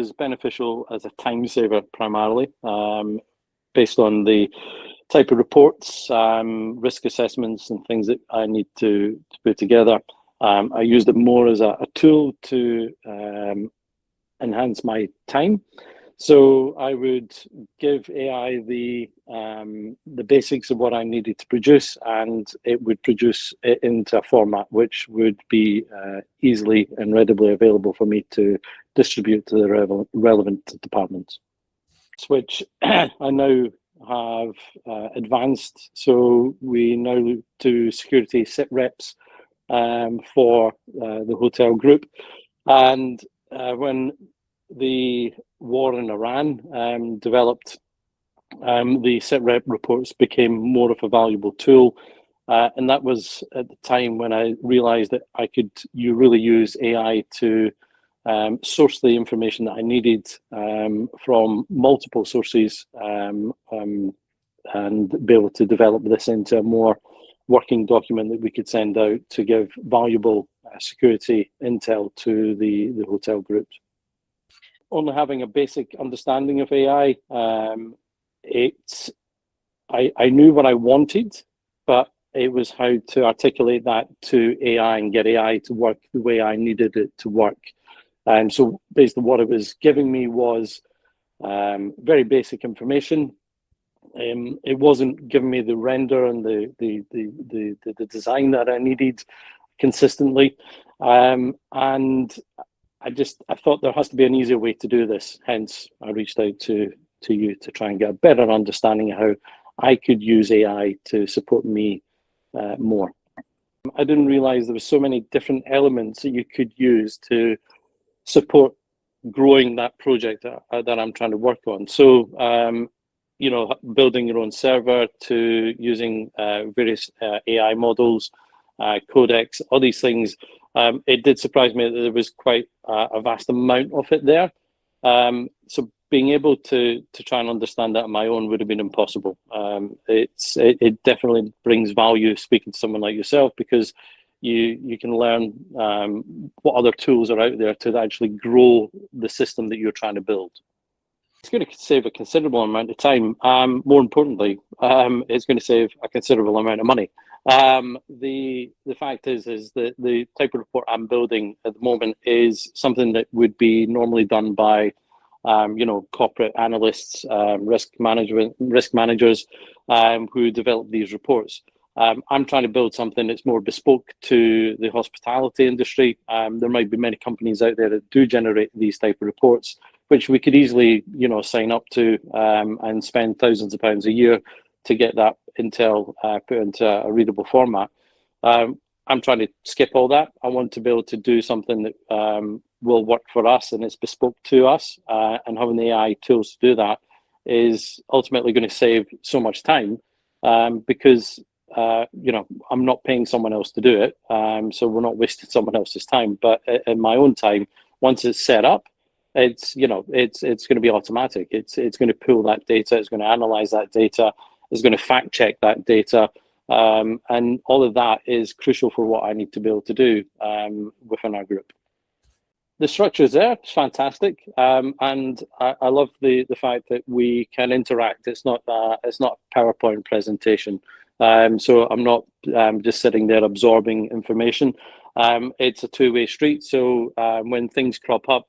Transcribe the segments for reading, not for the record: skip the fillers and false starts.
was beneficial as a time saver primarily, based on the type of reports, risk assessments and things that I need to put together. I used it more as a tool to enhance my time. So I would give AI the basics of what I needed to produce, and it would produce it into a format which would be easily and readily available for me to distribute to the relevant departments. Which I now have advanced. So we now do security SITREPs for the hotel group. And when the war in Iran developed, the SITREP reports became more of a valuable tool. And that was at the time when I realized that you really use AI to source the information that I needed from multiple sources, and be able to develop this into a more working document that we could send out to give valuable security intel to the hotel groups. Only having a basic understanding of AI, I knew what I wanted, but it was how to articulate that to AI and get AI to work the way I needed it to work. And so basically what it was giving me was very basic information. It wasn't giving me the render and the design that I needed consistently. And I thought there has to be an easier way to do this. Hence, I reached out to you to try and get a better understanding of how I could use AI to support me more. I didn't realize there were so many different elements that you could use to support growing that project that I'm trying to work on. So, building your own server to using various AI models, codecs, all these things. It did surprise me that there was quite a vast amount of it there. So being able to try and understand that on my own would have been impossible. It definitely brings value speaking to someone like yourself, because you can learn what other tools are out there to actually grow the system that you're trying to build. It's going to save a considerable amount of time. More importantly, it's going to save a considerable amount of money. The fact is that the type of report I'm building at the moment is something that would be normally done by corporate analysts, risk managers who develop these reports. I'm trying to build something that's more bespoke to the hospitality industry. There might be many companies out there that do generate these type of reports, which we could easily, sign up to and spend thousands of pounds a year to get that intel put into a readable format. I'm trying to skip all that. I want to be able to do something that will work for us and it's bespoke to us. And having the AI tools to do that is ultimately going to save so much time because I'm not paying someone else to do it. So we're not wasting someone else's time. But in my own time, once it's set up, it's going to be automatic. It's going to pull that data. It's going to analyze that data. It's going to fact check that data. And all of that is crucial for what I need to be able to do within our group. The structure is there. It's fantastic, and I love the fact that we can interact. It's not a PowerPoint presentation, so I'm not just sitting there absorbing information. It's a two-way street. So when things crop up,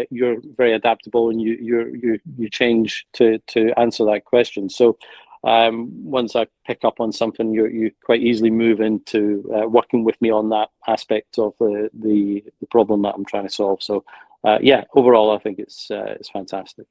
you're very adaptable and you change to answer that question. So once I pick up on something, you quite easily move into working with me on that aspect of the problem that I'm trying to solve. So overall, I think it's fantastic.